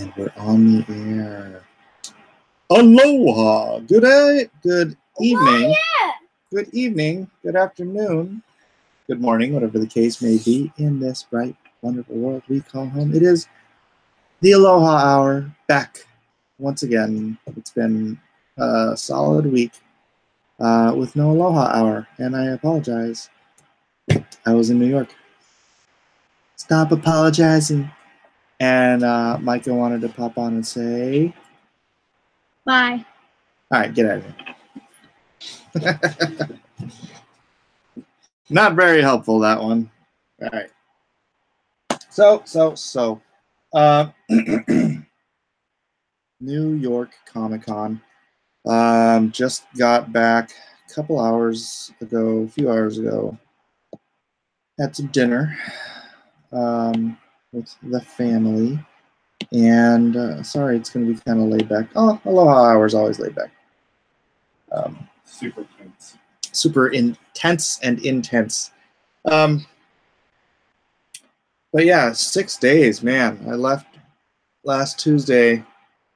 And we're on the air. Aloha. Good day. Good evening. Good evening. Good afternoon. Good morning, whatever the case may be, in this bright, wonderful world we call home. It is the Aloha Hour, back once again. It's been a solid week with no Aloha Hour, and I apologize. I was in New York. Stop apologizing. And Micah wanted to pop on and say bye. All right, get out of here. Not very helpful, that one. All right. So. New York Comic Con. Just got back a few hours ago. Had some dinner with the family. And sorry, it's going to be kind of laid back. Oh, Aloha Hour is always laid back. Super tense. Super intense and intense. But yeah, 6 days, man. I left last Tuesday,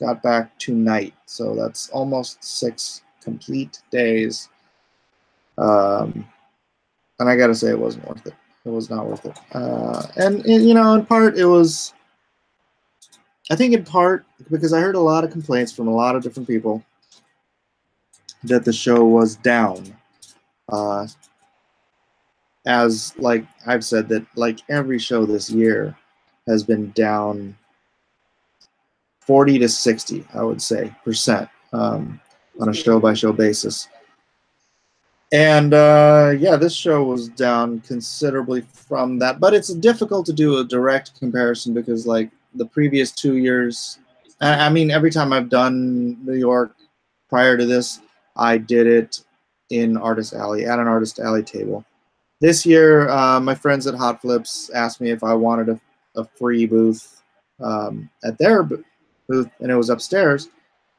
got back tonight. So that's almost 6 complete days. And I got to say, it wasn't worth it. It was not worth it. And you know, in part, it was... I think in part because I heard a lot of complaints from a lot of different people that the show was down. As like I've said that like every show this year has been down 40 to 60, I would say, percent on a show-by-show basis. And yeah, this show was down considerably from that. But it's difficult to do a direct comparison because like the previous 2 years, I mean, every time I've done New York prior to this, I did it in Artist Alley, at an Artist Alley table. This year, my friends at Hot Flips asked me if I wanted a free booth at their booth, and it was upstairs.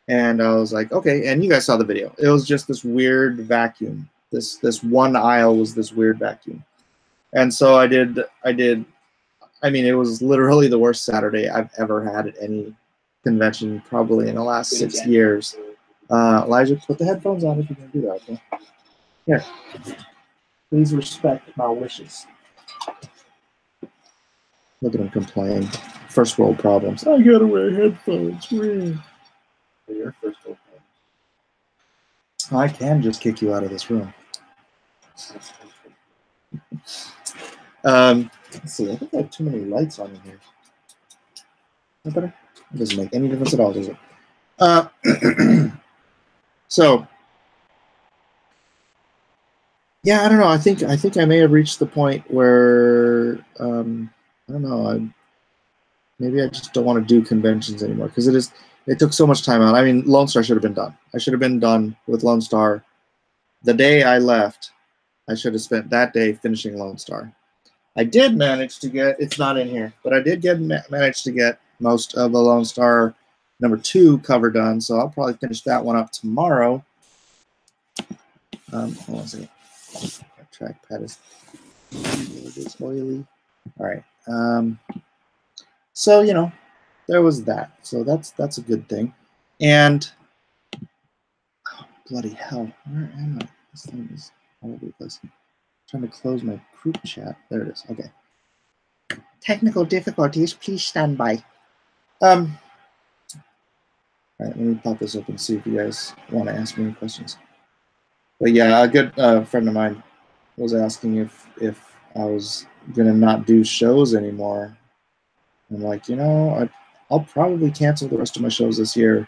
And I was like, okay, and you guys saw the video. It was just this weird vacuum. This one aisle was this weird vacuum. And so I did. I mean, it was literally the worst Saturday I've ever had at any convention, probably in the last 6 years. Elijah, put the headphones on if you can do that. Okay? Here. Please respect my wishes. Look at him complain. First world problems. I gotta wear headphones. Your first world problems. I can just kick you out of this room. Let's see, I think I have too many lights on in here. Is that better? It doesn't make any difference at all, does it? So, yeah, I don't know. I think I may have reached the point where I don't know. Maybe I just don't want to do conventions anymore because it took so much time out. I mean, Lone Star should have been done. I should have been done with Lone Star. The day I left, I should have spent that day finishing Lone Star. I did manage to get, it's not in here, but I did manage to get most of the Lone Star #2 cover done, so I'll probably finish that one up tomorrow. Hold on a second. My trackpad is oily. All right. So, you know, there was that. So that's a good thing. And, oh, bloody hell, where am I? This thing is all over the place. I'm trying to close my group chat. There it is. Okay. Technical difficulties. Please stand by. All right, let me pop this up and see if you guys want to ask me any questions. But yeah, a good friend of mine was asking if I was gonna not do shows anymore. I'm like, you know, I'll probably cancel the rest of my shows this year.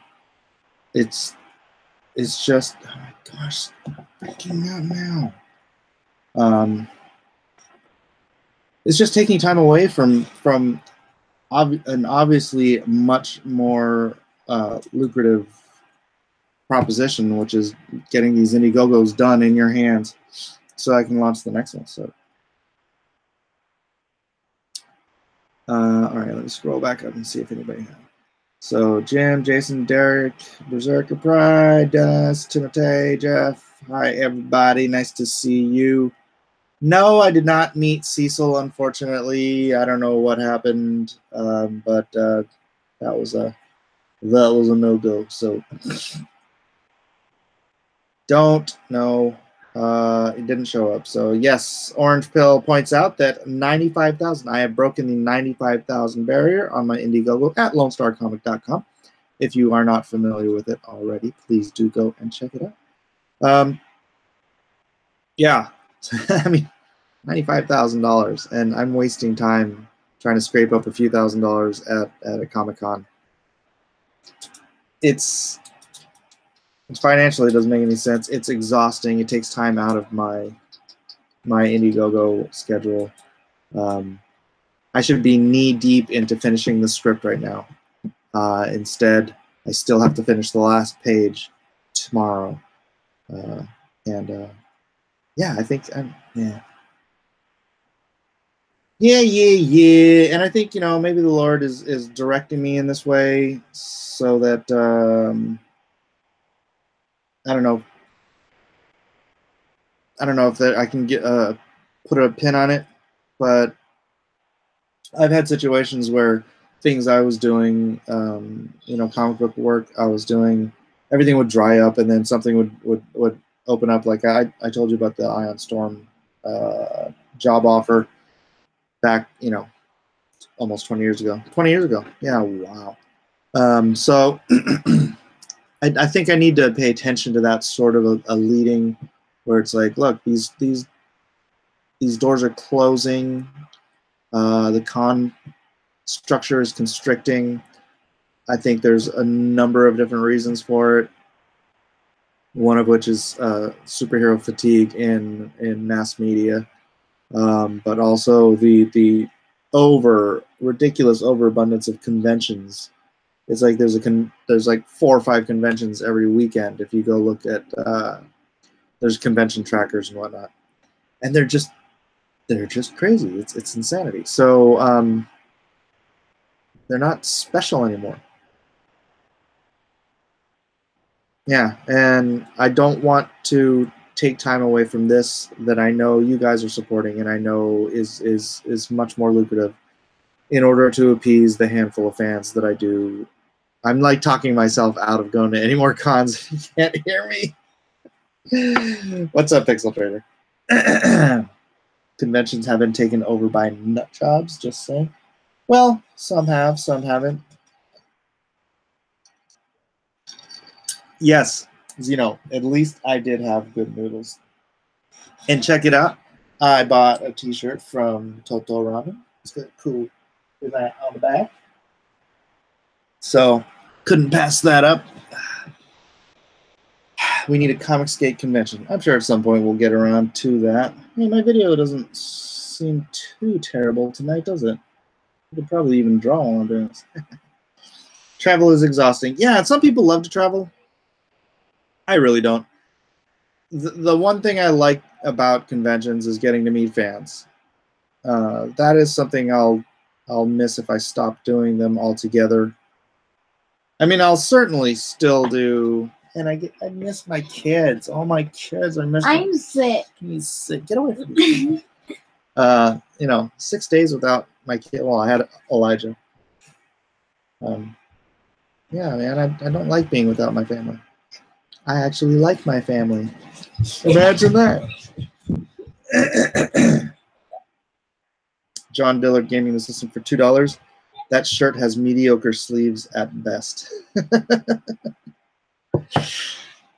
It's just, oh my gosh, freaking out now. It's just taking time away from an obviously much more lucrative proposition, which is getting these Indiegogos done in your hands so I can launch the next one. So, all right, let me scroll back up and see if anybody has. So, Jim, Jason, Derek, Berserker Pride, Dennis, Timothy, Jeff. Hi, everybody. Nice to see you. No, I did not meet Cecil, unfortunately. I don't know what happened, but That was a no-go. So don't know. It didn't show up. So yes, Orange Pill points out that 95,000. I have broken the 95,000 barrier on my Indiegogo at LoneStarComic.com. If you are not familiar with it already, please do go and check it out. Yeah, I mean, $95,000, and I'm wasting time trying to scrape up a few $1,000s at a Comic-Con. It's financially, it doesn't make any sense. It's exhausting. It takes time out of my Indiegogo schedule. I should be knee-deep into finishing the script right now. Instead, I still have to finish the last page tomorrow. Yeah, I think yeah. Yeah. And I think, you know, maybe the Lord is directing me in this way so that I don't know if that I can get put a pin on it, but I've had situations where things I was doing, you know, comic book work I was doing, everything would dry up, and then something would open up. Like I told you about the Ion Storm job offer back, you know, almost 20 years ago. 20 years ago. Yeah, wow. So I think I need to pay attention to that sort of a leading where it's like, look, these doors are closing. The con structure is constricting. I think there's a number of different reasons for it. One of which is superhero fatigue in mass media, but also the ridiculous overabundance of conventions. It's like there's like 4 or 5 conventions every weekend. If you go look at there's convention trackers and whatnot, and they're just crazy. It's insanity. So they're not special anymore. Yeah, and I don't want to take time away from this that I know you guys are supporting and I know is much more lucrative in order to appease the handful of fans that I do. I'm like talking myself out of going to any more cons. You can't hear me. What's up, Pixel Trader? Conventions have been taken over by nut jobs, just saying. Well, some have, some haven't. Yes, Zeno, at least I did have good noodles. And check it out. I bought a t-shirt from Toto Ramen. It's got cool with that on the back. So, couldn't pass that up. We need a Comic Skate convention. I'm sure at some point we'll get around to that. Hey, my video doesn't seem too terrible tonight, does it? I could probably even draw while I'm doing this. Travel is exhausting. Yeah, some people love to travel. I really don't. The one thing I like about conventions is getting to meet fans. That is something I'll miss if I stop doing them altogether. I mean, I'll certainly still do, and I miss my kids. All my kids, I miss them. I'm sick. He's sick. Get away from me. You know, 6 days without my kid. Well, I had Elijah. Yeah, man, I don't like being without my family. I actually like my family. Imagine that. John Dillard Gaming the System for $2. That shirt has mediocre sleeves at best.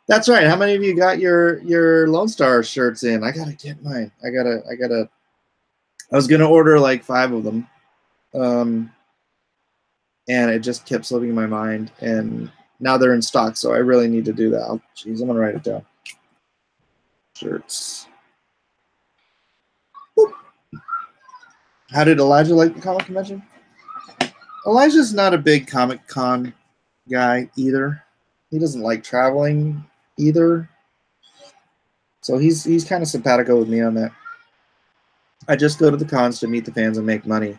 That's right. How many of you got your Lone Star shirts in? I gotta get mine. I was gonna order like 5 of them. And it just kept slipping my mind, and now they're in stock, so I really need to do that. Jeez, I'm gonna write it down. Shirts. Whoop. How did Elijah like the comic convention? Elijah's not a big Comic Con guy either. He doesn't like traveling either. So he's kind of simpatico with me on that. I just go to the cons to meet the fans and make money.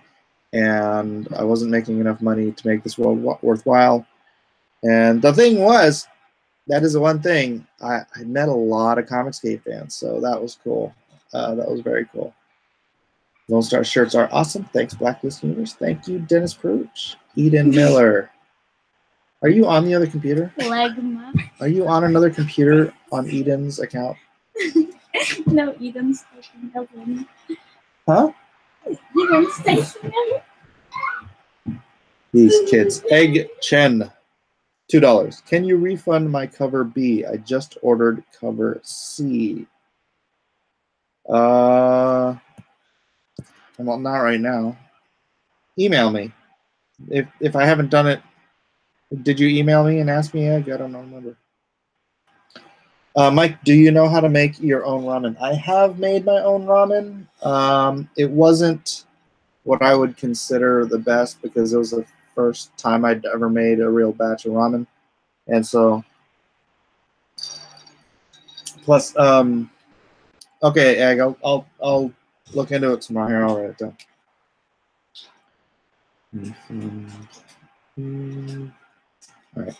And I wasn't making enough money to make this worthwhile. And the thing was, that is the one thing, I met a lot of Comicsgate fans, so that was cool. That was very cool. Lone Star shirts are awesome. Thanks, Blacklist Universe. Thank you, Dennis Peruch. Eden Miller. Are you on the other computer? Legma. Are you on another computer on Eden's account? No, Eden's taking. Huh? Eden's taking. These kids. Egg Chen. $2. Can you refund my cover B? I just ordered cover C. Well, not right now. Email me. If I haven't done it, did you email me and ask me, Egg? I don't remember. Mike, do you know how to make your own ramen? I have made my own ramen. It wasn't what I would consider the best because it was the first time I'd ever made a real batch of ramen. And so, plus, okay, Egg, I'll look into it tomorrow. Here, I'll write it down. All right.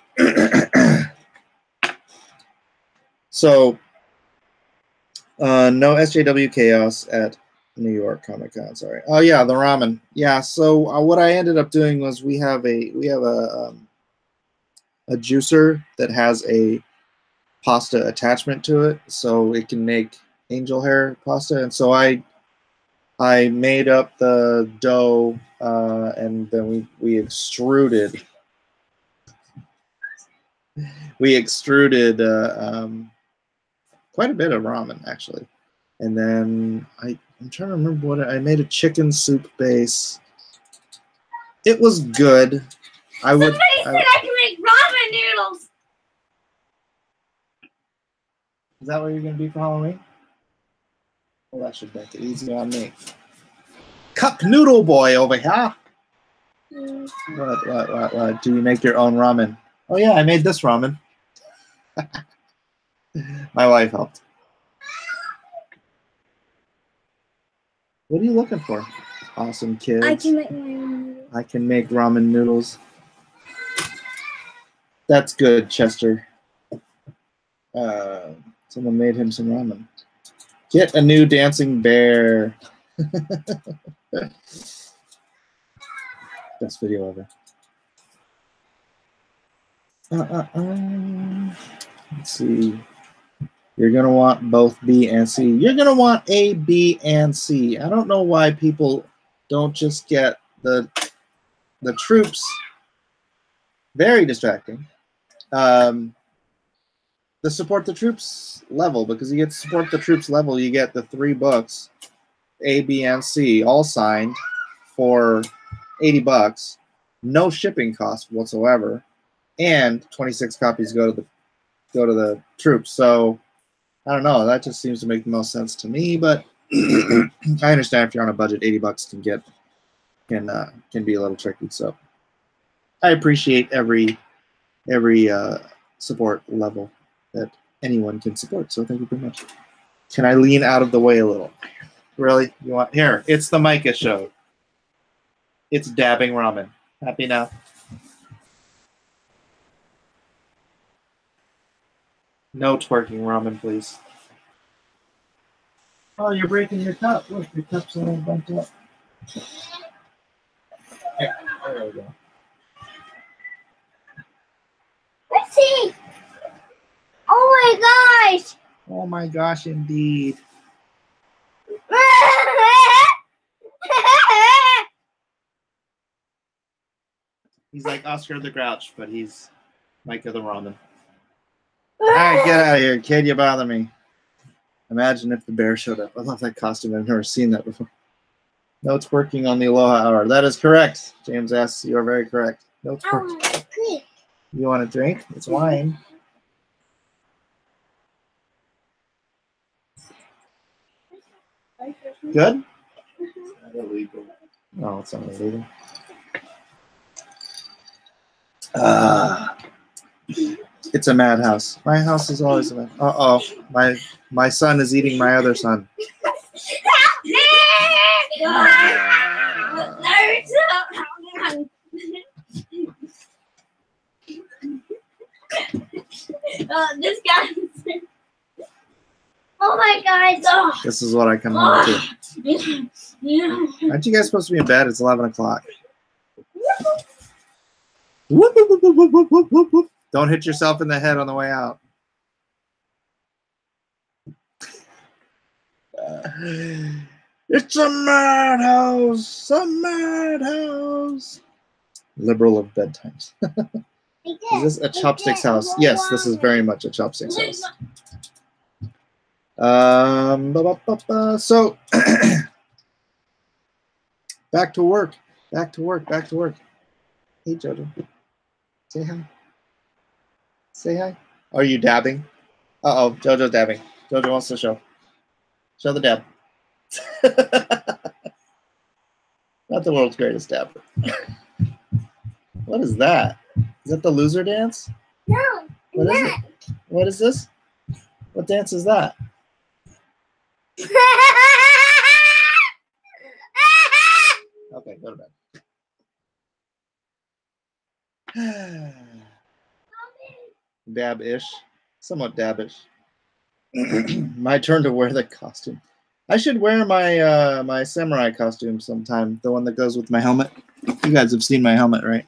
So, no SJW Chaos at New York Comic Con. Sorry. Oh yeah, the ramen. Yeah. So what I ended up doing was we have a juicer that has a pasta attachment to it, so it can make angel hair pasta. And so I made up the dough, and then we extruded. We extruded quite a bit of ramen actually, and then I'm trying to remember what I made. A chicken soup base. It was good. Somebody said I can make ramen noodles. Is that what you're gonna be for Halloween? Well, that should make it easy on me. Cup noodle boy over here. What? Do you make your own ramen? Oh yeah, I made this ramen. My wife helped. What are you looking for? Awesome kids. I can make my own noodles. I can make ramen noodles. That's good, Chester. Someone made him some ramen. Get a new dancing bear. Best video ever. Let's see. You're going to want both B and C. You're going to want A, B, and C. I don't know why people don't just get the troops. Very distracting. The support the troops level, because you get support the troops level, you get the 3 books, A, B, and C, all signed for $80, no shipping cost whatsoever, and 26 copies go to the troops. So I don't know. That just seems to make the most sense to me. But I understand if you're on a budget, $80 can be a little tricky. So I appreciate every support level that anyone can support. So thank you very much. Can I lean out of the way a little? Really? You want here? It's the Micah show. It's dabbing ramen. Happy now? No twerking ramen, please. Oh, you're breaking your cup. Look, your cup's a little bumped up. Here, there we go. Let's see. Oh my gosh. Oh my gosh, indeed. He's like Oscar the Grouch, but he's Micah the Ramen. All right, get out of here, kid. You bother me. Imagine if the bear showed up. I love that costume. I've never seen that before. No, it's working on the Aloha Hour. That is correct. James asks, you are very correct. No, it's working. You want a drink? It's wine. Good? It's not illegal. No, it's not illegal. It's a madhouse. My house is always a mad. Uh-oh. My son is eating my other son. This guy. Oh my God. Oh. This is what I come home to. Aren't you guys supposed to be in bed? It's 11 o'clock. Whoop, whoop, whoop, whoop, whoop, whoop, whoop, whoop. Don't hit yourself in the head on the way out. It's a madhouse, a madhouse. Liberal of bedtimes. Is this a chopsticks house? Yes, this is very much a chopsticks house. So back to work. Back to work. Back to work. Hey, Jojo. Say hi. Say hi. Are you dabbing? Uh-oh, Jojo's dabbing. Jojo wants to show. Show the dab. Not the world's greatest dabber. What is that? Is that the loser dance? No. What is it? What is this? What dance is that? Okay, go to bed. Dab-ish. Somewhat dab-ish. My turn to wear the costume. I should wear my my samurai costume sometime. The one that goes with my helmet. You guys have seen my helmet, right?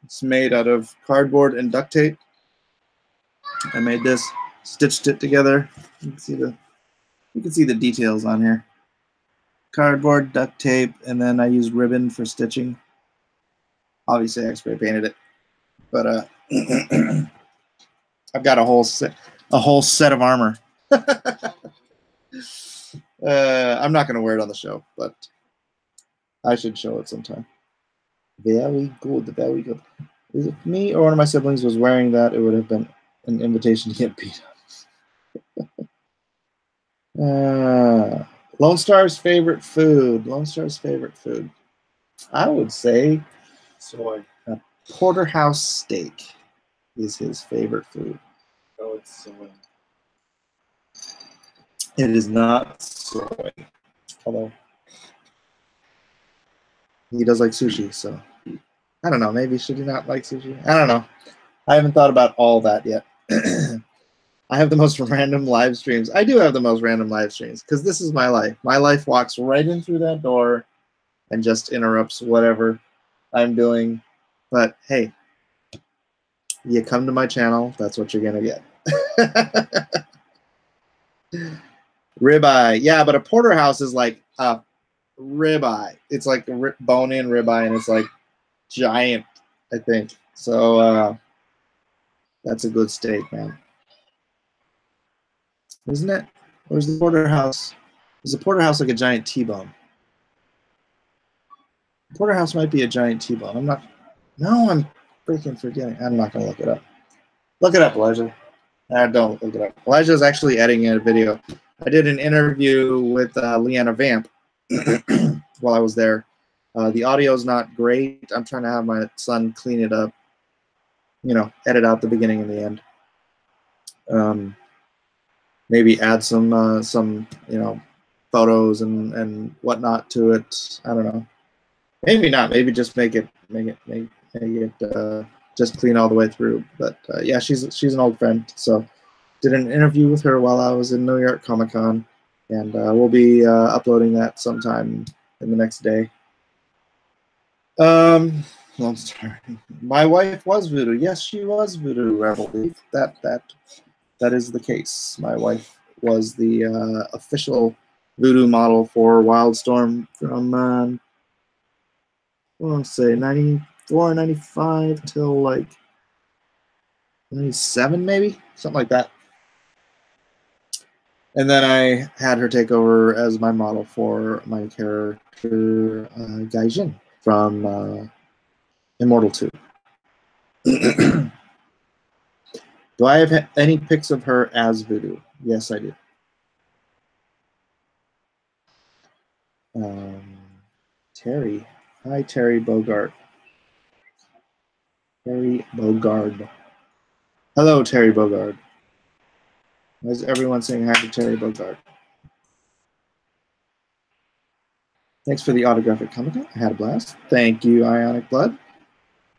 It's made out of cardboard and duct tape. I made this, stitched it together. You can see the details on here. Cardboard, duct tape, and then I used ribbon for stitching. Obviously, I spray painted it, but I've got a whole set of armor. I'm not going to wear it on the show, but I should show it sometime. Very good, very good. Is it me or one of my siblings was wearing that? It would have been an invitation to get beat up. Lone Star's favorite food. Lone Star's favorite food. I would say Soy. a porterhouse steak is his favorite food. Oh, it's soy. It is not soy, although he does like sushi, so I don't know. Maybe should he not like sushi? I don't know. I haven't thought about all that yet. I have the most random live streams. I do have the most random live streams because this is my life. My life walks right in through that door and just interrupts whatever I'm doing. But hey, you come to my channel, that's what you're going to get. Ribeye. Yeah, but a porterhouse is like a ribeye. It's like a bone-in ribeye, and it's like giant, I think. So that's a good steak, man. Isn't it? Where's the porterhouse? Is the porterhouse like a giant T-bone? Porterhouse might be a giant T-bone. I'm not. No, I'm freaking forgetting. I'm not gonna look it up. Look it up, Elijah. Don't look it up. Elijah is actually editing a video. I did an interview with Leanna Vamp while I was there. The audio is not great. I'm trying to have my son clean it up. You know, edit out the beginning and the end. Maybe add some you know, photos and whatnot to it. I don't know. Maybe not. Maybe just make it just clean all the way through. But yeah, she's an old friend. So did an interview with her while I was in New York Comic Con, and we'll be uploading that sometime in the next day. Lone Star. My wife was voodoo. Yes, she was voodoo. I believe that is the case. My wife was the official voodoo model for Wildstorm from I want to say 94, 95 till like 97, maybe something like that. And then I had her take over as my model for my character Gaijin from Immortal 2. Do I have any pics of her as voodoo? Yes, I do. Terry. Hi, Terry Bogart. Terry Bogard. Hello, Terry Bogard. Why is everyone saying hi to Terry Bogard? Thanks for the autograph at Comic-Con. I had a blast. Thank you, Ionic Blood.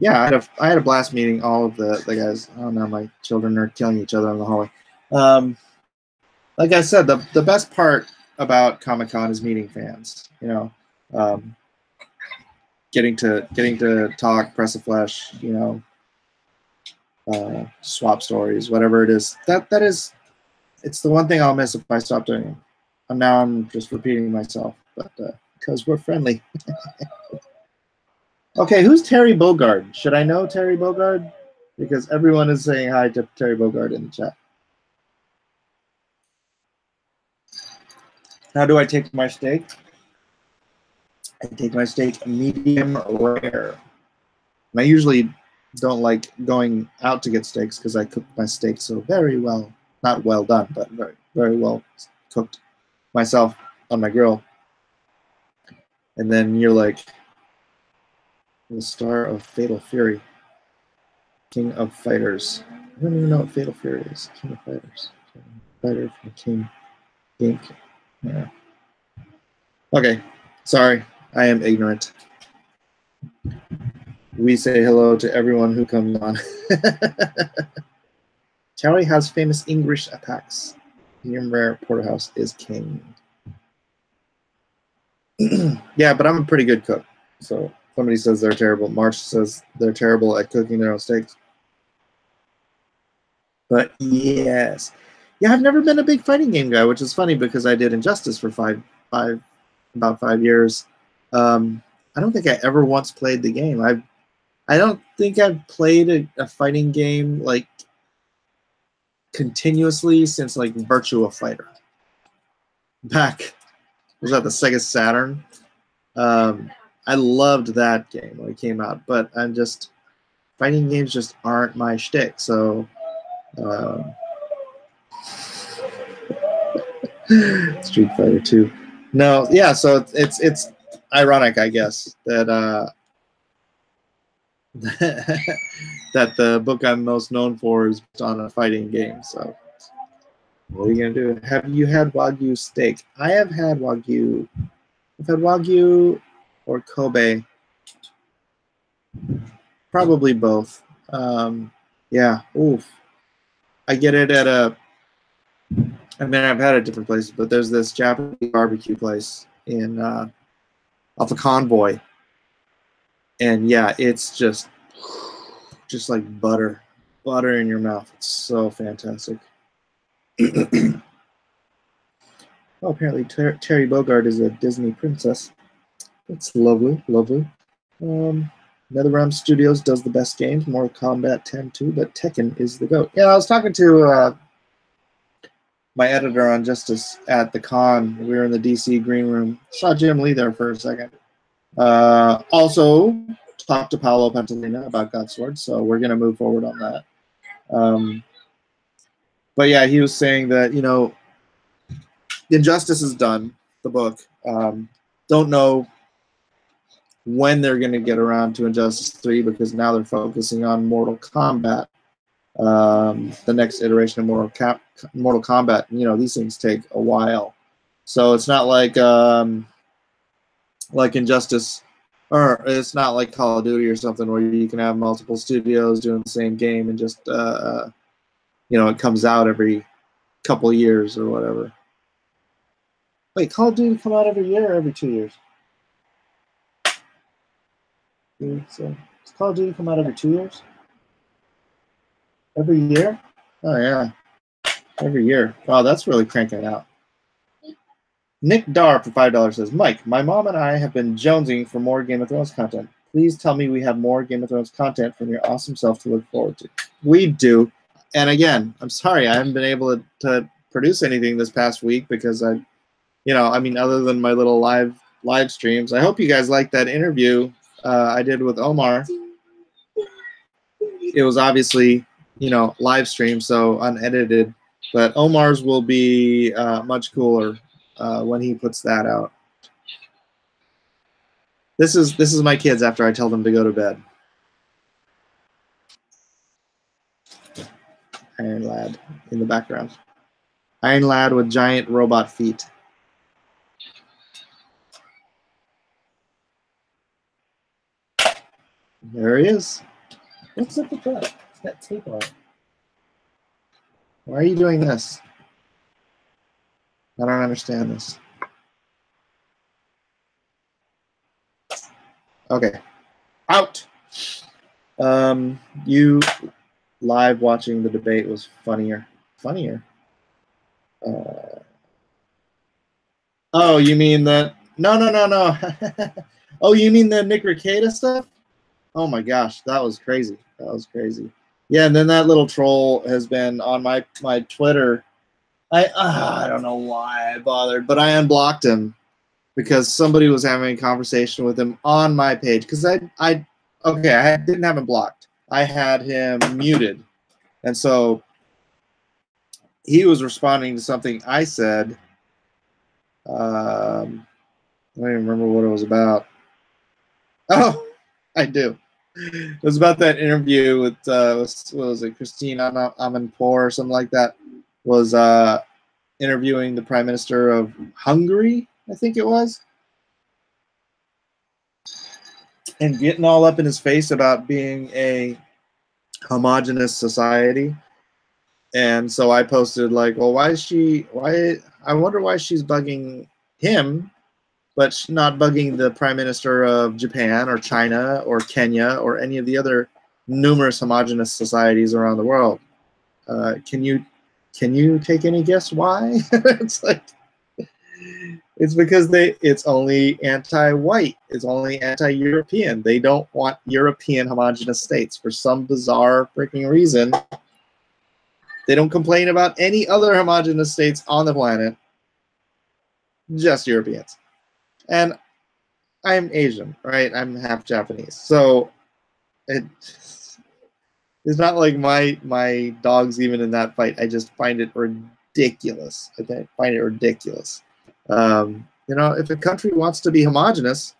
Yeah, I had a blast meeting all of the guys. Oh, now my children are killing each other in the hallway. Like I said, the best part about Comic-Con is meeting fans. You know, getting to talk, press a flesh, you know, swap stories, whatever it is. That is, it's the one thing I'll miss if I stop doing it. And now I'm just repeating myself, but because we're friendly. Okay, who's Terry Bogard? Should I know Terry Bogard? Because everyone is saying hi to Terry Bogard in the chat. How do I take my steak? I take my steak medium rare. And I usually don't like going out to get steaks because I cook my steak so very well. Not well done, but very, very well cooked myself on my grill. And then you're like the star of Fatal Fury, King of Fighters. I don't even know what Fatal Fury is. King of Fighters. Fighter from King. King. Yeah. Okay, sorry, I am ignorant. We say hello to everyone who comes on. Terry has famous English attacks. Medium rare porterhouse is king. Yeah, but I'm a pretty good cook. So somebody says they're terrible. March says they're terrible at cooking their own steaks. But yes. Yeah, I've never been a big fighting game guy, which is funny because I did Injustice for about 5 years. I don't think I ever once played the game. I don't think I've played a fighting game like continuously since like Virtua Fighter. Back, was that the Sega Saturn? I loved that game when it came out, but I'm just, fighting games just aren't my shtick. So Street Fighter 2. No, yeah, so it's ironic, I guess, that that the book I'm most known for is on a fighting game. So what are you gonna do? Have you had Wagyu steak? I have had Wagyu. I've had Wagyu or Kobe. Probably both. Yeah. Oof. I get it at a. I mean, I've had it at different places, but there's this Japanese barbecue place in off of Convoy, and yeah, it's just like butter in your mouth. It's so fantastic. Oh, apparently Terry Bogard is a Disney princess. That's lovely, lovely. NetherRealm Studios does the best games, Mortal Kombat 10 too, but Tekken is the GOAT. Yeah, I was talking to my editor on Justice at the con. We were in the DC green room. Saw Jim Lee there for a second. Also talked to Paolo Pantalina about Godsword, so we're going to move forward on that. But yeah, he was saying that, you know, Injustice is done, the book. Don't know when they're going to get around to Injustice 3 because now they're focusing on Mortal Kombat, the next iteration of Mortal Kombat. You know, these things take a while. So it's not like Injustice, or it's not like Call of Duty or something where you can have multiple studios doing the same game and just, you know, it comes out every couple years or whatever. Wait, Call of Duty come out every year or every 2 years? So does Call of Duty come out every 2 years? Every year? Oh yeah, every year. Wow, that's really cranking out. Nick Dar for $5 says, Mike, my mom and I have been jonesing for more Game of Thrones content. Please tell me we have more Game of Thrones content from your awesome self to look forward to. We do. And again, I'm sorry I haven't been able to produce anything this past week because I, you know, I mean, other than my little live streams. I hope you guys liked that interview I did with Omar. It was obviously, you know, live stream, so unedited. But Omar's will be much cooler when he puts that out. This is my kids after I tell them to go to bed. Iron Lad in the background. Iron Lad with giant robot feet. There he is. What's up with that? It's got tape on it. Why are you doing this? I don't understand this. Okay. Out. You live watching the debate was funnier. Funnier. Oh, you mean that? No. Oh, you mean the Nick Rekieta stuff? Oh my gosh, that was crazy. That was crazy. Yeah, and then that little troll has been on my Twitter. I don't know why I bothered, but I unblocked him because somebody was having a conversation with him on my page. Because I didn't have him blocked. I had him muted, and so he was responding to something I said. I don't even remember what it was about. Oh, I do. It was about that interview with what was it, Christine Amanpour or something like that. Was interviewing the Prime Minister of Hungary, I think it was, and getting all up in his face about being a homogenous society. And so I posted like, well, I wonder why she's bugging him, but she's not bugging the Prime Minister of Japan or China or Kenya or any of the other numerous homogenous societies around the world. Can you take any guess why? It's like, it's because it's only anti-white. It's only anti-European. They don't want European homogenous states for some bizarre freaking reason. They don't complain about any other homogenous states on the planet, just Europeans. And I'm Asian, right? I'm half Japanese. So it's not like my dog's even in that fight. I just find it ridiculous. I find it ridiculous. If a country wants to be homogenous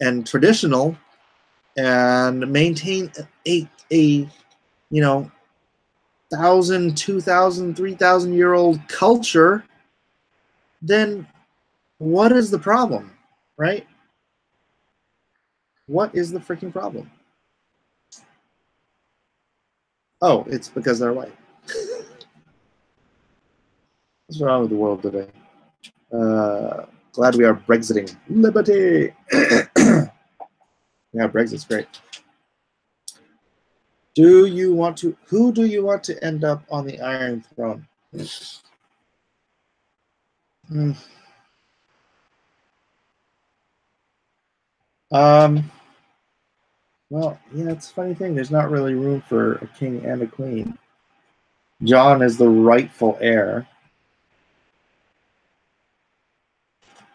and traditional and maintain a 1,000, 2,000, 3,000-year-old culture, then what is the problem, right? What is the freaking problem? Oh, it's because they're white. What's wrong with the world today? Glad we are Brexiting. Liberty! Yeah, Brexit's great. Who do you want to end up on the Iron Throne? Well, yeah, it's a funny thing. There's not really room for a king and a queen. John is the rightful heir.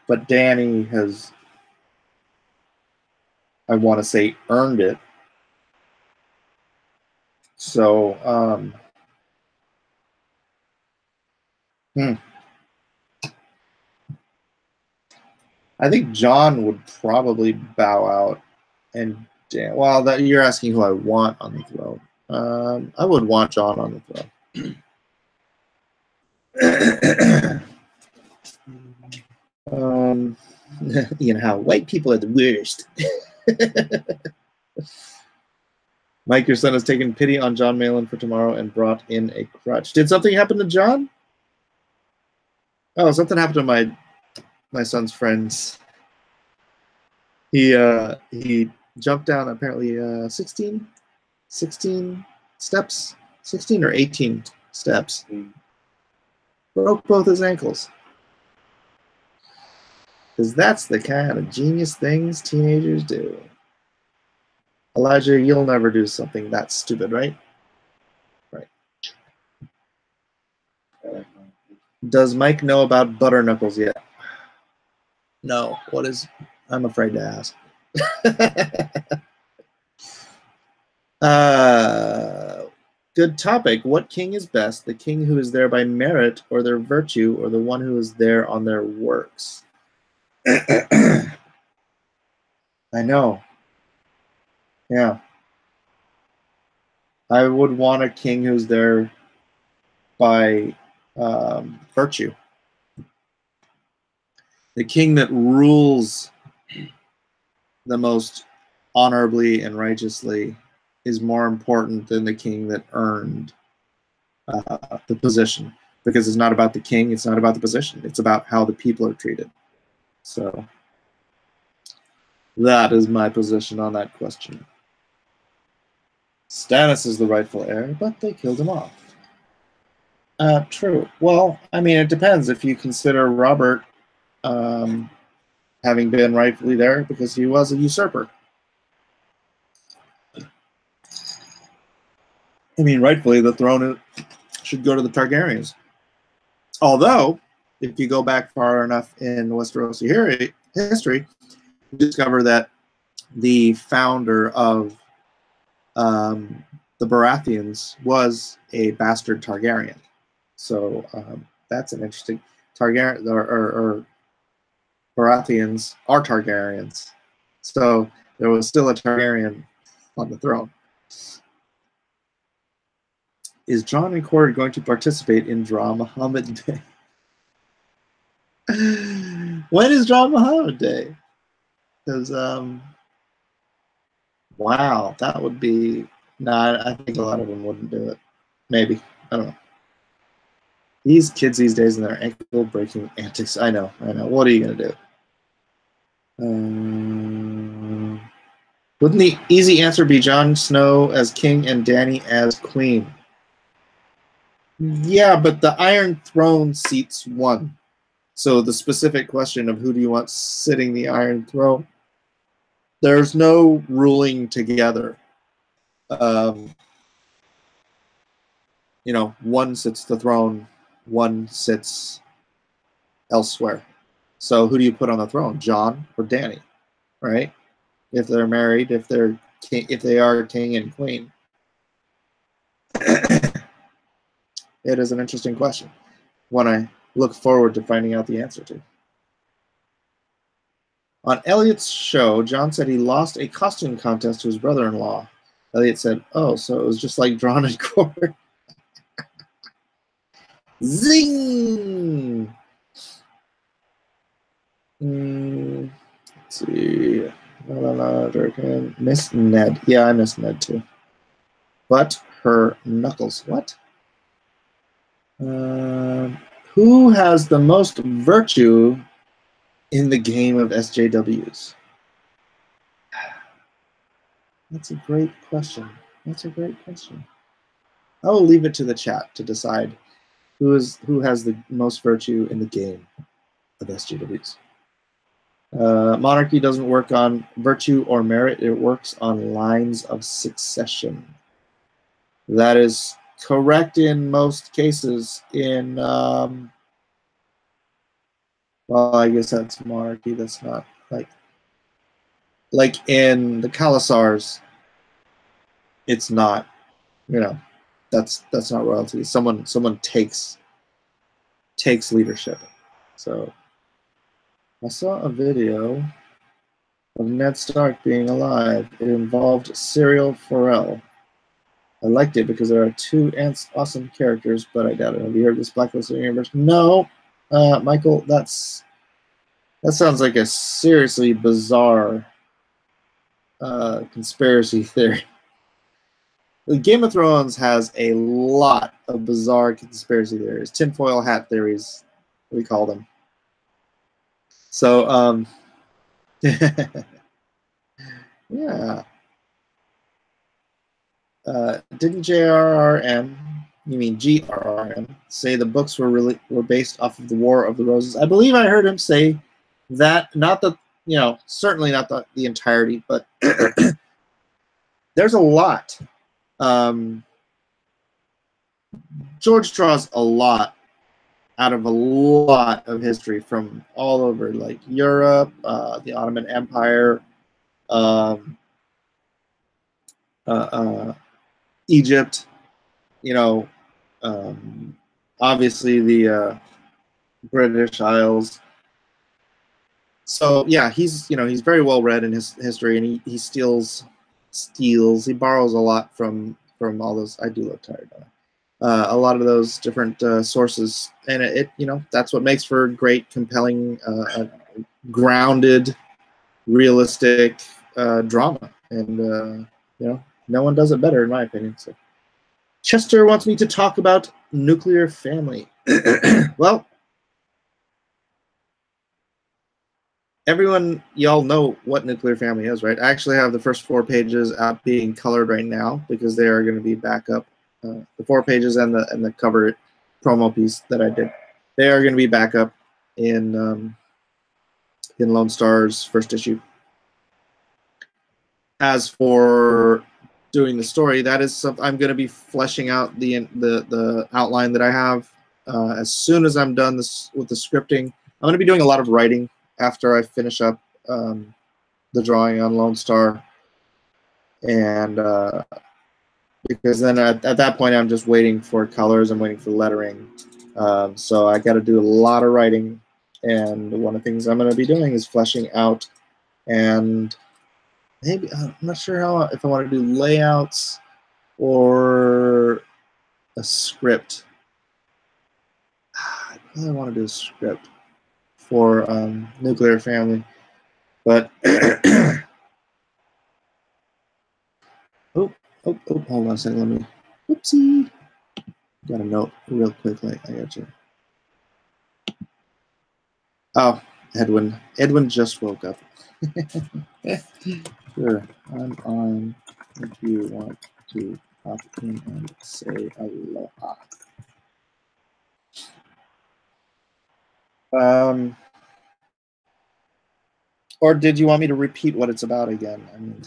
But Danny has, I want to say, earned it. So, I think John would probably bow out, and well, you're asking who I want on the throne. I would want John on the throne. You know how white people are the worst. Mike, your son has taken pity on John Malin for tomorrow and brought in a crutch. Did something happen to John? Oh, something happened to my son's friends. He jumped down apparently 16 steps, 16 or 18 steps. Broke both his ankles. Because that's the kind of genius things teenagers do. Elijah, you'll never do something that stupid, right? Right. Does Mike know about butter knuckles yet? No. What is? I'm afraid to ask. Good topic. What king is best? The king who is there by merit or their virtue, or the one who is there on their works? I know. Yeah. I would want a king who's there by virtue. The king that rules the most honorably and righteously is more important than the king that earned the position, because it's not about the king, it's not about the position, it's about how the people are treated. So That is my position on that question. Stannis is the rightful heir, but they killed him off. True. Well, I mean, it depends if you consider Robert having been rightfully there because he was a usurper. I mean, rightfully, the throne should go to the Targaryens. Although, if you go back far enough in Westerosi history, you discover that the founder of the Baratheons was a bastard Targaryen. So that's an interesting Targaryen or Baratheons are Targaryens. So there was still a Targaryen on the throne. Is Jon and Cord going to participate in Dra Muhammad Day? When is Dra Muhammad Day? Because wow, that would be. Nah, I think a lot of them wouldn't do it. Maybe, I don't know. These kids these days and their ankle-breaking antics. I know. What are you gonna do? Wouldn't the easy answer be Jon Snow as king and Dany as queen? Yeah, but the Iron Throne seats one. So the specific question of who do you want sitting the Iron Throne, there's no ruling together. You know, one sits the throne, one sits elsewhere. So who do you put on the throne, Jon or Dany, right? If they're married, if they are king and queen. It is an interesting question, one I look forward to finding out the answer to. On Elliot's show, Jon said he lost a costume contest to his brother-in-law. Elliot said, "Oh, so it was just like Drawn and Cord." Zing! Let's see. Miss Ned. Yeah, I miss Ned too. But her knuckles. What? Who has the most virtue in the game of SJWs? That's a great question. That's a great question. I will leave it to the chat to decide who has the most virtue in the game of SJWs. Monarchy doesn't work on virtue or merit. It works on lines of succession. That is correct in most cases. In well, I guess that's monarchy. That's not like in the Khalasars. It's not, you know, that's not royalty. Someone takes leadership. So I saw a video of Ned Stark being alive. It involved Syriel Forel. I liked it because there are two awesome characters, but I doubt it. Have you heard this Blacklist universe? No, Michael. That sounds like a seriously bizarre conspiracy theory. Game of Thrones has a lot of bizarre conspiracy theories, tinfoil hat theories, we call them. So, yeah. Didn't JRRM, you mean GRRM, say the books were based off of the War of the Roses? I believe I heard him say that, not the, you know, certainly not the entirety, but there's a lot. George draws a lot out of a lot of history from all over, like Europe, the Ottoman Empire, Egypt, you know, obviously the British Isles. So yeah, he's very well read in his history, and he he borrows a lot from all those. I do look tired now. A lot of those different sources, and it that's what makes for great, compelling, grounded, realistic drama, and no one does it better, in my opinion. So Chester wants me to talk about nuclear family. Well, everyone, y'all know what Nuclear Family is, right? I actually have the first 4 pages out being colored right now because they are going to be back up. The 4 pages and the cover promo piece that I did, they are going to be back up in Lone Star's first issue. As for doing the story, that is something I'm going to be fleshing out the outline that I have as soon as I'm done with the scripting. I'm going to be doing a lot of writing after I finish up the drawing on Lone Star, and because then at that point I'm just waiting for colors, I'm waiting for lettering, so I got to do a lot of writing, and one of the things I'm going to be doing is fleshing out, and maybe I'm not sure if I want to do layouts or a script. I probably want to do a script for Nuclear Family, but oh, hold on a second. Let me. Oopsie. Got a note real quickly. I got you. Oh, Edwin. Edwin just woke up. Sure, I'm on. If you want to hop in and say aloha. Or did you want me to repeat what it's about again? I mean,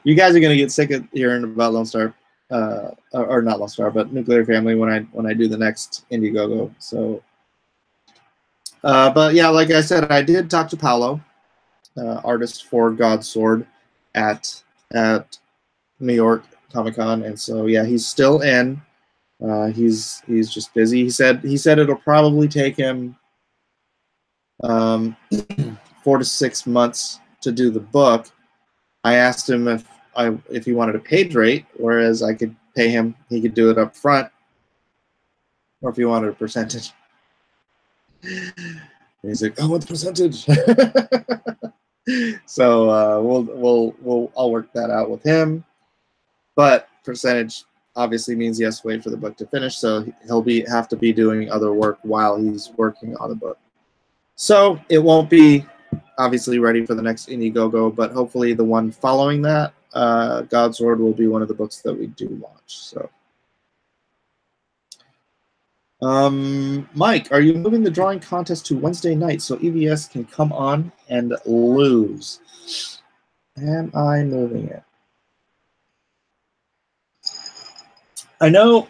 you guys are gonna get sick of hearing about Lone Star, or not Lone Star, but Nuclear Family when I do the next Indiegogo. So, but yeah, like I said, I did talk to Paolo, artist for God's Sword, at New York Comic-Con, and so yeah, he's still in. He's just busy. He said it'll probably take him 4 to 6 months to do the book. I asked him if he wanted a page rate, whereas I could pay him, he could do it up front, or if he wanted a percentage. And he's like, "I want the percentage." So I'll work that out with him. But percentage obviously means he has to wait for the book to finish, so he'll have to be doing other work while he's working on the book. So it won't be obviously ready for the next Indiegogo, but hopefully the one following that, God's Sword, will be one of the books that we do launch. So, Mike, are you moving the drawing contest to Wednesday night so EVS can come on and lose? Am I moving it? I know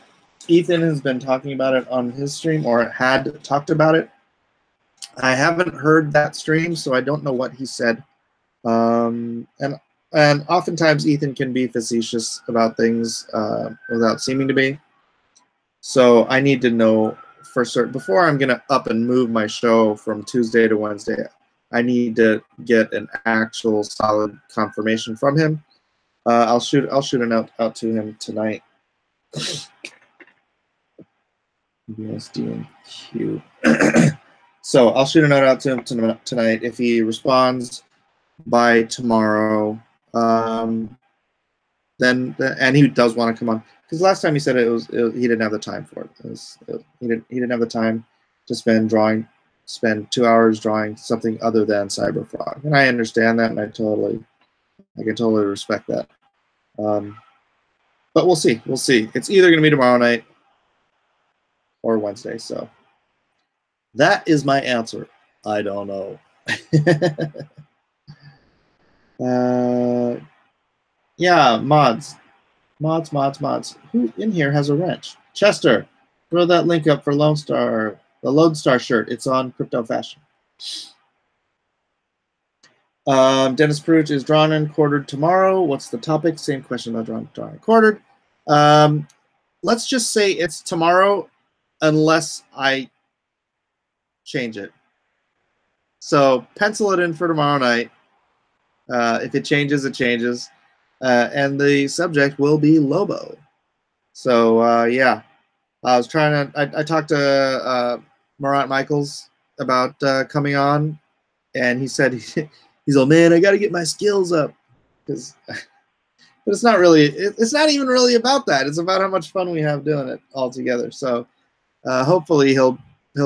Ethan has been talking about it on his stream, or had talked about it. I haven't heard that stream, so I don't know what he said. And oftentimes Ethan can be facetious about things without seeming to be. So I need to know for certain before I'm gonna up and move my show from Tuesday to Wednesday. I need to get an actual solid confirmation from him. I'll shoot a note out to him tonight. BSD and Q. So I'll shoot a note out to him tonight. If he responds by tomorrow, then and he does want to come on, because last time he said he didn't have the time for it. He didn't have the time to spend 2 hours drawing something other than Cyberfrog, and I understand that, and I can totally respect that. But we'll see. We'll see. It's either going to be tomorrow night or Wednesday. So that is my answer. I don't know. Yeah, mods. Who in here has a wrench? Chester, throw that link up for Lone Star, the Lone Star shirt. It's on Crypto Fashion. Dennis Peruch is drawn and quartered tomorrow. What's the topic? Same question about drawn and quartered. Let's just say it's tomorrow, unless I change it. So pencil it in for tomorrow night. If it changes, it changes. And the subject will be Lobo. So yeah, I was trying to. I talked to Morant Michaels about coming on, and he said he's like, man, I got to get my skills up, because. But it's not really. It's not even really about that. It's about how much fun we have doing it all together. So hopefully he'll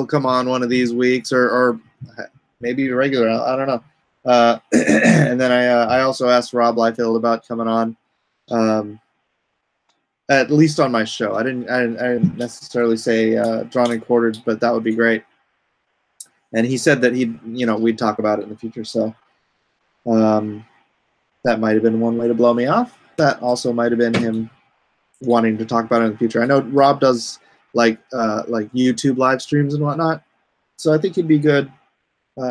come on one of these weeks, or maybe regular. I don't know. And then I also asked Rob Liefeld about coming on, at least on my show. I didn't necessarily say drawn and quartered, but that would be great. And he said that we'd talk about it in the future. So that might have been one way to blow me off. That also might have been him wanting to talk about it in the future. I know Rob does like YouTube live streams and whatnot, so I think he'd be good.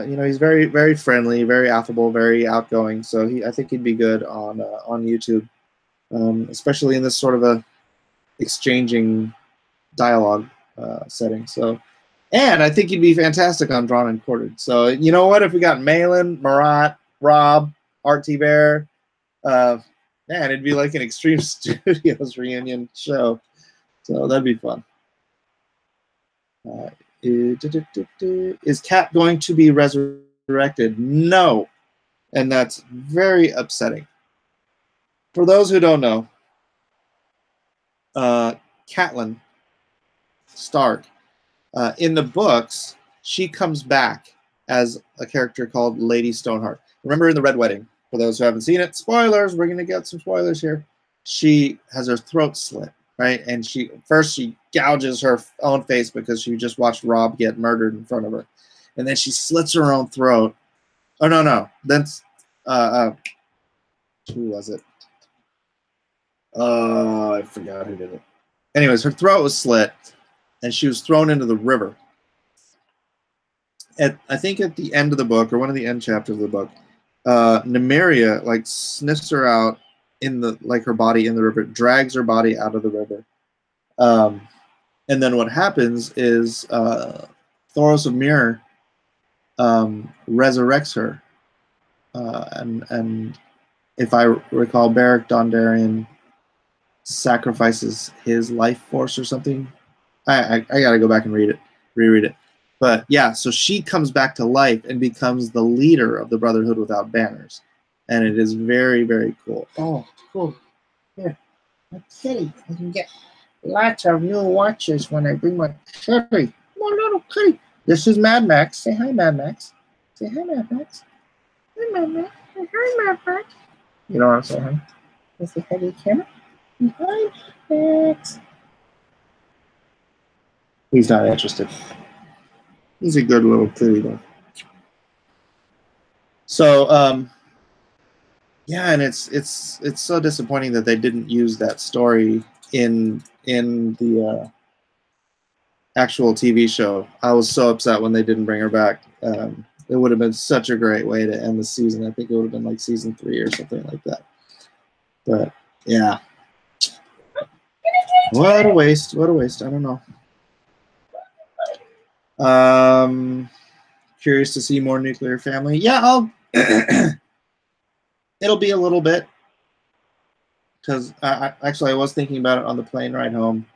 He's very, very friendly, very affable, very outgoing. So I think he'd be good on YouTube, especially in this sort of a exchanging dialogue setting. So, and I think he'd be fantastic on Drawn and Quartered. So you know what? If we got Malin, Marat, Rob, RT Bear, man, it'd be like an Extreme Studios reunion show. So that'd be fun. Is Cat going to be resurrected? No. And that's very upsetting. For those who don't know, Catelyn Stark, in the books, she comes back as a character called Lady Stoneheart. Remember in the Red Wedding, for those who haven't seen it, spoilers, we're going to get some spoilers here. She has her throat slit, right? And she gouges her own face because she just watched Robb get murdered in front of her. And then she slits her own throat. Oh, no. Then, who was it? Oh, I forgot who did it. Anyways, her throat was slit, and she was thrown into the river. I think at the end of the book, or one of the end chapters of the book, Nymeria sniffs her out in her body in the river, drags her body out of the river. And then what happens is Thoros of Myr resurrects her. And if I recall, Beric Dondarrion sacrifices his life force or something. I got to go back and reread it. But yeah, so she comes back to life and becomes the leader of the Brotherhood Without Banners. And it is very, very cool. Oh, cool. Here, a kitty. I can get lots of new watches when I bring my kitty. My little kitty. This is Mad Max. Say hi, Mad Max. Say hi, Mad Max. Hi, Mad Max. Say hi, Mad Max. You don't want to say hi? You say hi to the camera? Hi, Max. He's not interested. He's a good little kitty, though. So, yeah, and it's so disappointing that they didn't use that story in the actual TV show. I was so upset when they didn't bring her back. It would have been such a great way to end the season. I think it would have been like season 3 or something like that. But yeah, what a waste! What a waste! I don't know. Curious to see more Nuclear Family. Yeah, I'll. It'll be a little bit, because I was thinking about it on the plane ride home.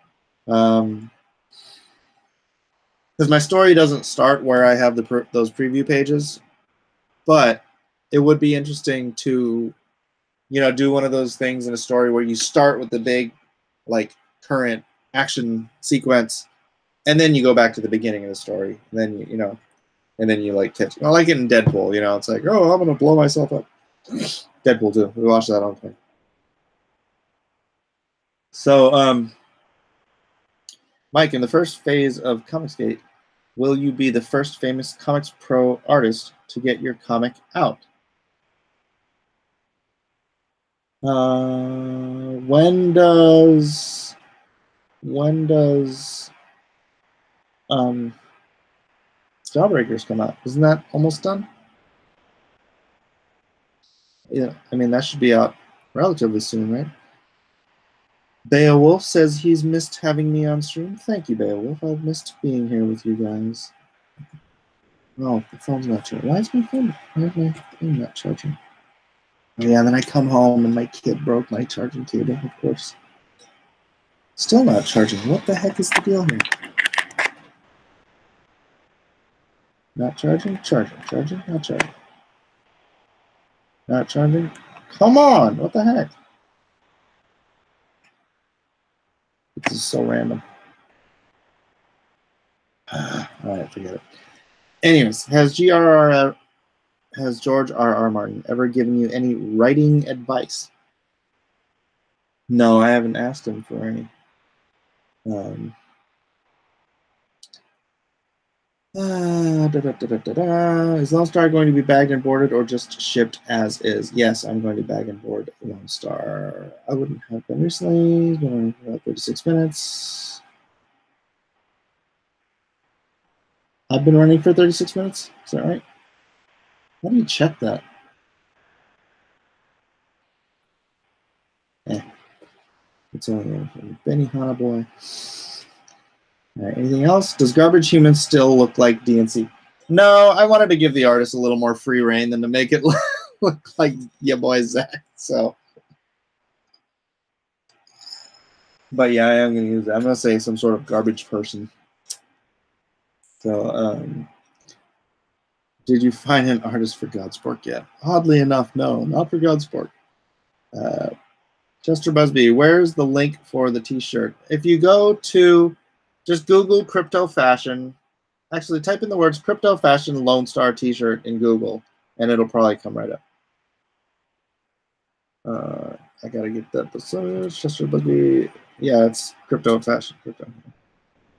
Because my story doesn't start where I have those preview pages, but it would be interesting to, do one of those things in a story where you start with the big, current action sequence, and then you go back to the beginning of the story, and then and then you catch. I like it in Deadpool. It's like, oh, I'm gonna blow myself up. Deadpool too. We watched that on plane. So, Mike, in the first phase of Comicsgate, will you be the first famous Comics Pro artist to get your comic out? When does Jawbreakers come out? Isn't that almost done? Yeah, I mean, that should be out relatively soon, right? Beowulf says he's missed having me on stream. Thank you, Beowulf. I've missed being here with you guys. Oh, the phone's not charging. Why is my phone not charging? Oh, yeah, then I come home and my kid broke my charging cable, of course. Still not charging. What the heck is the deal here? Not charging? Charging. Charging? Not charging. Not charging? Come on! What the heck? This is so random. Alright, forget it. Anyways, has George R.R. Martin ever given you any writing advice? No, I haven't asked him for any. Is Lone Star going to be bagged and boarded or just shipped as is? Yes, I'm going to bag and board Lone Star. I wouldn't have been recently. It's been on for about 36 minutes. I've been running for 36 minutes. Is that right? How do you check that? It's only from Benny Hanna Boy. All right, anything else? Does Garbage Human still look like DNC? No, I wanted to give the artist a little more free reign than to make it look like your boy Zach. So, but yeah, I am going to use it. I'm going to say some sort of garbage person. So, did you find an artist for Godsport yet? Oddly enough, no, not for Godsport. Chester Busby, where's the link for the T-shirt? If you go to, just Google crypto fashion. Actually, type in the words crypto fashion Lone Star T-shirt in Google, and it'll probably come right up. I gotta get that. Chester Busby. Yeah, it's crypto fashion. Crypto.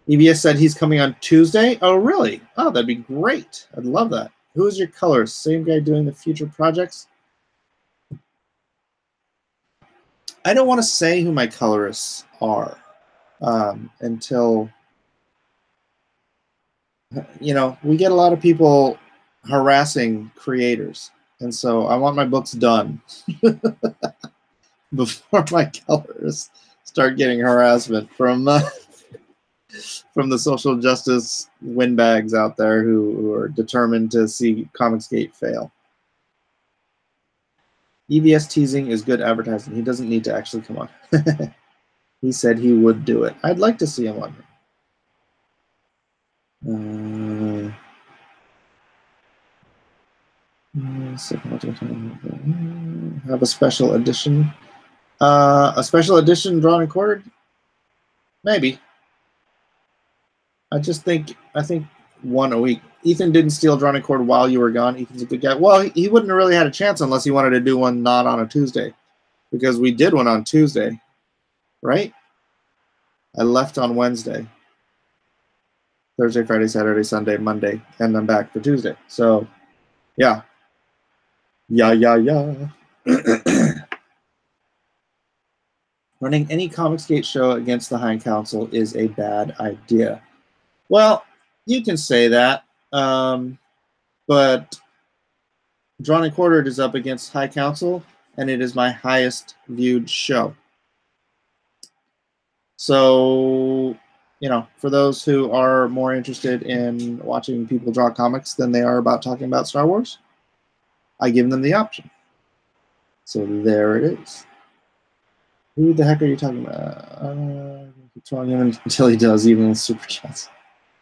EBS said he's coming on Tuesday. Oh, really? Oh, that'd be great. I'd love that. Who is your colorist? Same guy doing the future projects? I don't want to say who my colorists are until, you know, we get a lot of people harassing creators. And so I want my books done before my colorists start getting harassment from the social justice windbags out there who are determined to see Comicsgate fail. EVS teasing is good advertising. He doesn't need to actually come on. He said he would do it. I'd like to see him on here. Have a special edition. A special edition drawn and quartered? Maybe. I think one a week. Ethan didn't steal drawn and quartered while you were gone. Ethan's a good guy. Well, he wouldn't have really had a chance unless he wanted to do one not on a Tuesday. Because we did one on Tuesday. Right? I left on Wednesday. Thursday, Friday, Saturday, Sunday, Monday, and then back for Tuesday. So, yeah. Yeah. Running any Comicsgate show against the High Council is a bad idea. Well, you can say that, but Drawn and Quartered is up against High Council, and it is my highest viewed show. So, you know, for those who are more interested in watching people draw comics than they are about talking about Star Wars, I give them the option. So there it is. Who the heck are you talking about? Keep throwing him until he does, even with super chats.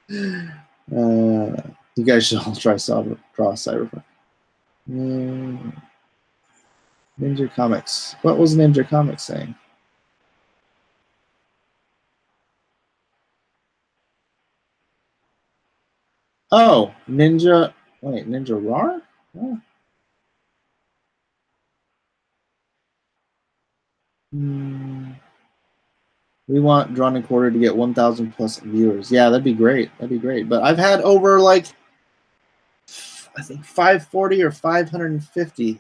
You guys should all try draw Cyberpunk. Ninja Comics. What was Ninja Comics saying? Oh, Ninja. Wait, Ninja Rar? Oh. We want Drawn and Quartered to get 1,000 plus viewers. Yeah, that'd be great. That'd be great. But I've had over like, I think 540 or 550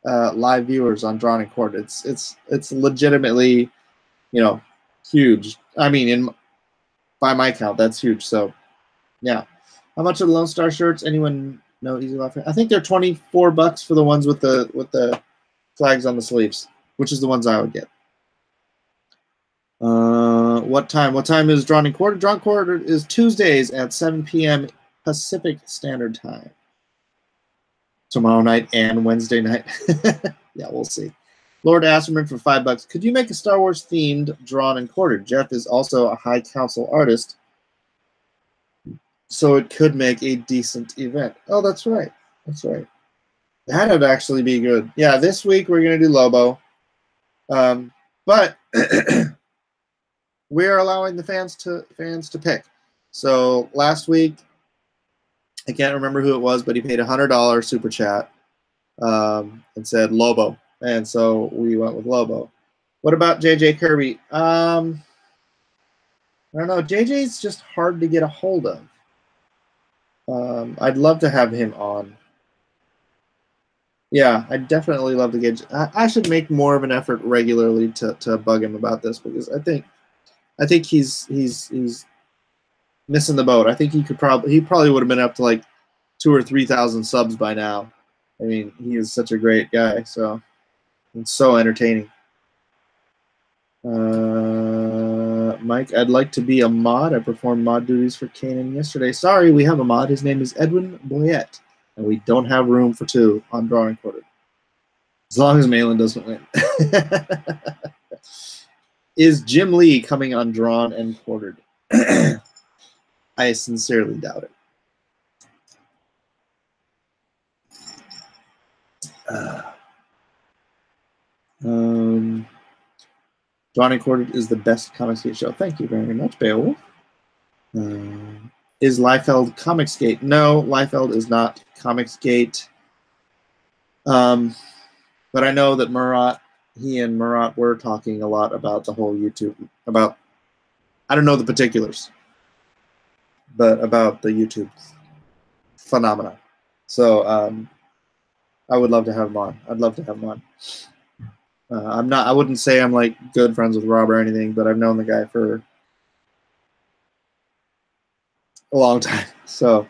live viewers on Drawn and Quartered. It's legitimately, you know, huge. I mean, by my count, that's huge. So, yeah. How much are the Lone Star shirts? Anyone know? Easy Laugh? I think they're $24 for the ones with the flags on the sleeves, which is the ones I would get. What time? What time is Drawn and Quartered? Drawn and Quartered is Tuesdays at 7 p.m. Pacific Standard Time. Tomorrow night and Wednesday night. Yeah, we'll see. Lord Asperman for $5. Could you make a Star Wars themed Drawn and Quartered? Jeff is also a High Council artist, so it could make a decent event. Oh, that's right. That's right. That'd actually be good. Yeah, this week we're gonna do Lobo, but we're allowing the fans to pick. So last week, I can't remember who it was, but he paid $100 super chat and said Lobo. And so we went with Lobo. What about JJ Kirby? I don't know. JJ's just hard to get a hold of. I'd love to have him on. Yeah, I'd definitely love to get. I should make more of an effort regularly to bug him about this, because I think he's missing the boat. I think he probably would have been up to like 2,000 or 3,000 subs by now. I mean, he is such a great guy, so it's so entertaining. Mike, I'd like to be a mod. I performed mod duties for Kanan yesterday. Sorry, we have a mod. His name is Edwin Boyette, and we don't have room for 2 on Drawn and Quartered. As long as Malin doesn't win. Is Jim Lee coming on Drawn and Quartered? I sincerely doubt it. Drawn and Quartered is the best Comicsgate show. Thank you very much, Beowulf. Is Liefeld Comicsgate? No, Liefeld is not Comicsgate. But I know that he and Murat were talking a lot about the whole YouTube, I don't know the particulars, but about the YouTube phenomena. So I would love to have him on. I'd love to have him on. I wouldn't say I'm like good friends with Rob or anything, but I've known the guy for a long time. So,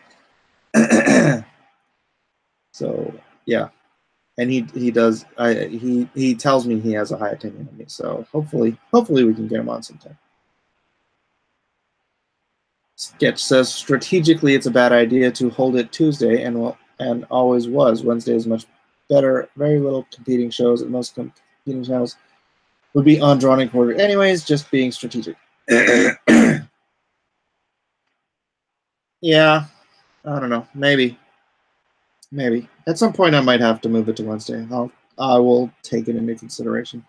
yeah. And he does. He tells me he has a high opinion of me. So hopefully we can get him on sometime. Sketch says strategically it's a bad idea to hold it Tuesday, and always was. Wednesday is much better. Very little competing shows. At most competing shows would be on Drawn and Quartered. Anyways, just being strategic. Yeah, I don't know. Maybe. At some point, I might have to move it to Wednesday. I will take it into consideration.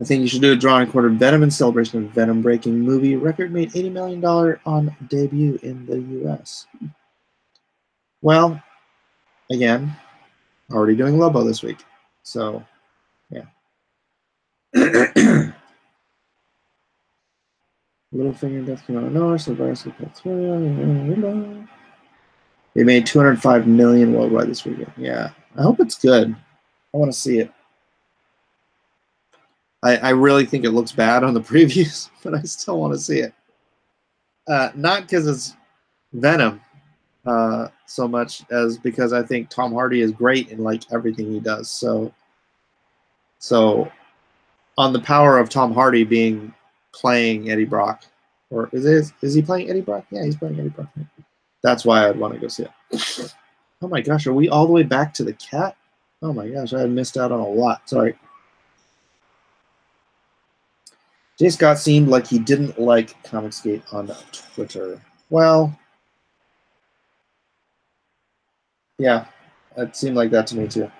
I think you should do a Drawn and Quartered Venom in celebration of Venom breaking movie. Record made $80 million on debut in the U.S. Well, again, already doing Lobo this week. So, yeah. Littlefinger Death came out of nowhere, so virus will put through. They made $205 million worldwide this weekend. Yeah, I hope it's good. I want to see it. I really think it looks bad on the previews, but I still want to see it. Not because it's Venom so much as because I think Tom Hardy is great in like everything he does. So on the power of Tom Hardy playing Eddie Brock, or is he playing Eddie Brock? Yeah, he's playing Eddie Brock. That's why I'd want to go see it. Oh my gosh, are we all the way back to the cat? Oh my gosh, I had missed out on a lot. Sorry. Jay Scott seemed like he didn't like Comicsgate on Twitter. Well, yeah, it seemed like that to me too.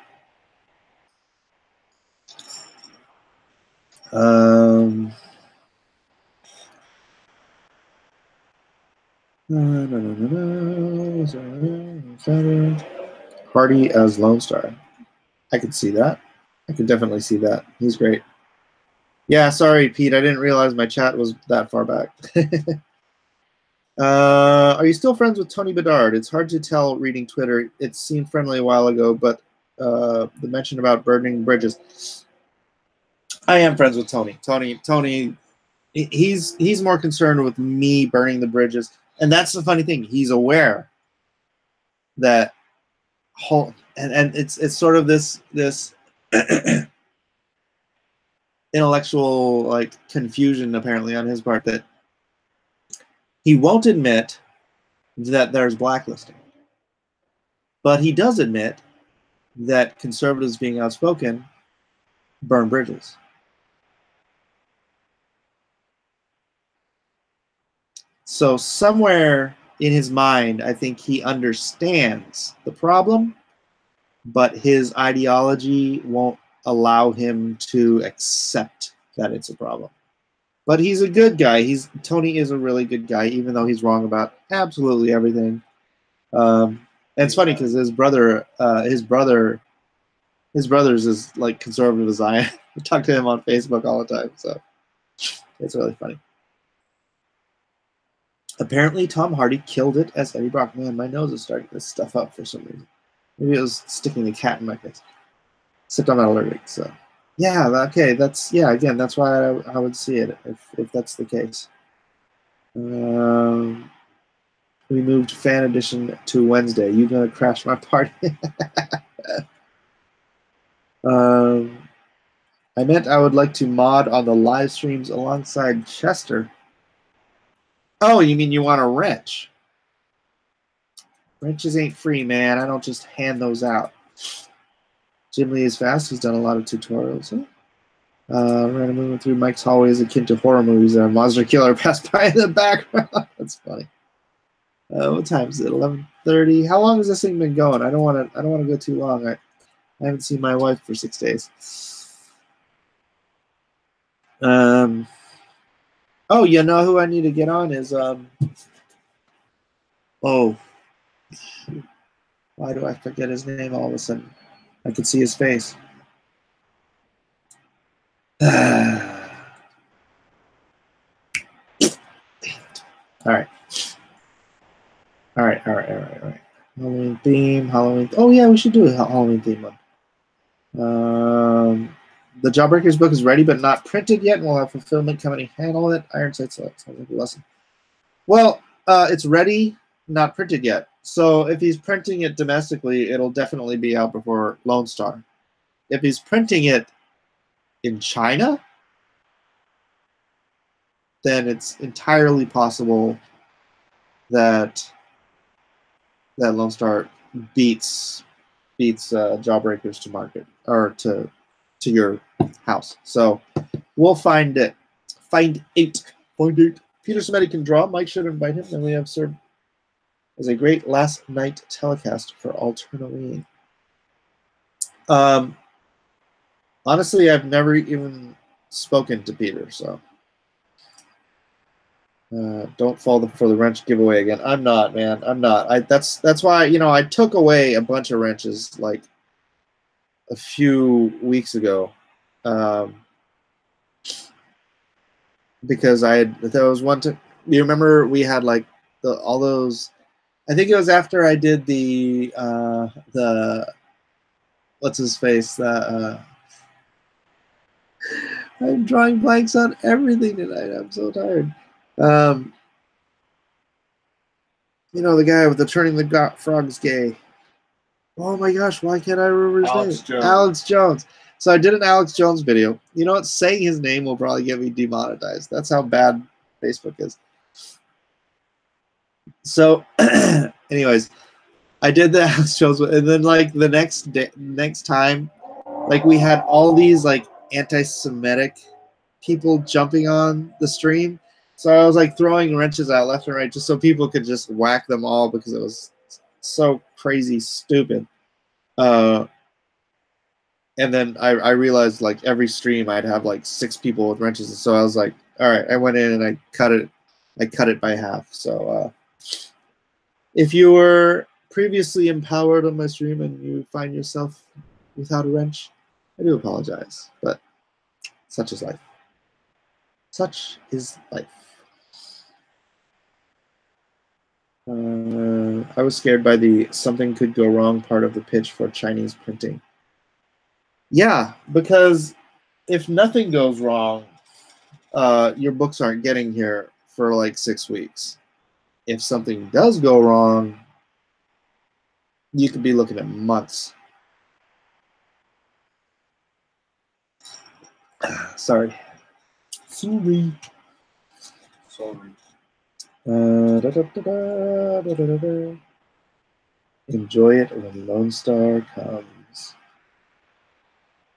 Hardy as Lone Star. I could see that. I could definitely see that. He's great. Yeah, sorry, Pete. I didn't realize my chat was that far back. Are you still friends with Tony Bedard? It's hard to tell reading Twitter. It seemed friendly a while ago, but the mention about burning bridges. I am friends with Tony. Tony, he's more concerned with me burning the bridges, and that's the funny thing. He's aware that and it's sort of this intellectual like confusion apparently on his part that he won't admit that there's blacklisting, but he does admit that conservatives being outspoken burn bridges. So somewhere in his mind, I think he understands the problem, but his ideology won't allow him to accept that it's a problem. But he's a good guy. Tony is a really good guy, even though he's wrong about absolutely everything. And it's funny because his brother's as like conservative as I am. I talk to him on Facebook all the time, so it's really funny. Apparently, Tom Hardy killed it as Eddie Brock. Man, my nose is starting to stuff up for some reason. Maybe it was sticking the cat in my face. Except I'm not allergic, so yeah. Okay, again, that's why I would see it if that's the case. We moved Fan Edition to Wednesday. You gonna crash my party? I meant I would like to mod on the live streams alongside Chester. Oh, you mean you want a wrench? Wrenches ain't free, man. I don't just hand those out. Jim Lee is fast. He's done a lot of tutorials. Random movement through Mike's hallway is akin to horror movies. A monster killer passed by in the background. That's funny. What time is it? 11:30. How long has this thing been going? I don't want to go too long. I haven't seen my wife for 6 days. Oh, you know who I need to get on is oh, why do I forget his name all of a sudden? I could see his face. All right. Halloween theme, Halloween. Oh yeah, we should do a Halloween theme one. The Jawbreakers book is ready but not printed yet, and we'll have fulfillment company handle it. Ironsight sounds like a lesson. Well, it's ready, not printed yet. So if he's printing it domestically, it'll definitely be out before Lone Star. If he's printing it in China, then it's entirely possible that Lone Star beats Jawbreakers to market or to your house. So we'll find it. Find it. Peter Samedi can draw. Mike should invite him. Then we have served as a great last night telecast for Alternate. Honestly, I've never even spoken to Peter, so don't fall for the wrench giveaway again. I'm not, man. I'm not. That's why, I took away a bunch of wrenches like a few weeks ago, because there was one to. You remember we had like all those. I think it was after I did the what's his face. I'm drawing blanks on everything tonight. I'm so tired. The guy with the turning the frogs gay. Oh my gosh, why can't I remember his name? Jones. Alex Jones. So I did an Alex Jones video. You know what? Saying his name will probably get me demonetized. That's how bad Facebook is. So, anyways, I did the Alex Jones, and then like the next time, like we had all these like anti-Semitic people jumping on the stream. So I was like throwing wrenches out left and right just so people could just whack them all because it was so crazy stupid. And then I realized like every stream I'd have like 6 people with wrenches. And so I was like, all right, I went in and I cut it by half. So if you were previously empowered on my stream and you find yourself without a wrench, I do apologize, but such is life. Such is life. I was scared by the something could go wrong part of the pitch for Chinese printing. Yeah, because if nothing goes wrong, your books aren't getting here for like 6 weeks. If something does go wrong, you could be looking at months. Sorry. Enjoy it when Lone Star comes.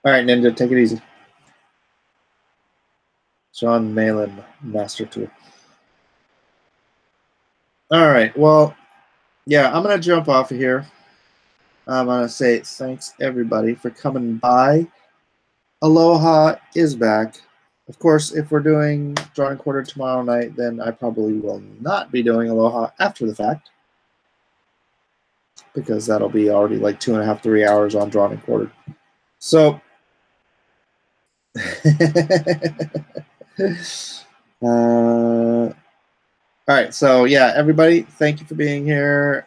All right, Ninja, take it easy. John Malin, Master Tool. All right, well, yeah, I'm going to jump off of here. I'm going to say thanks, everybody, for coming by. Aloha is back. Of course, if we're doing drawing quarter tomorrow night, then I probably will not be doing Aloha after the fact, because that'll be already like 2.5, 3 hours on drawing and quarter. So, all right. So yeah, everybody, thank you for being here.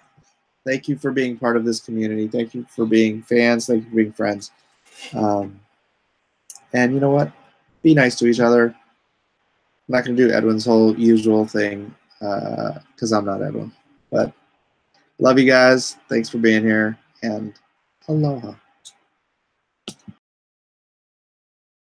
Thank you for being part of this community. Thank you for being fans. Thank you for being friends. And you know what? Be nice to each other. I'm not going to do Edwin's whole usual thing because I'm not Edwin. But love you guys. Thanks for being here. And aloha.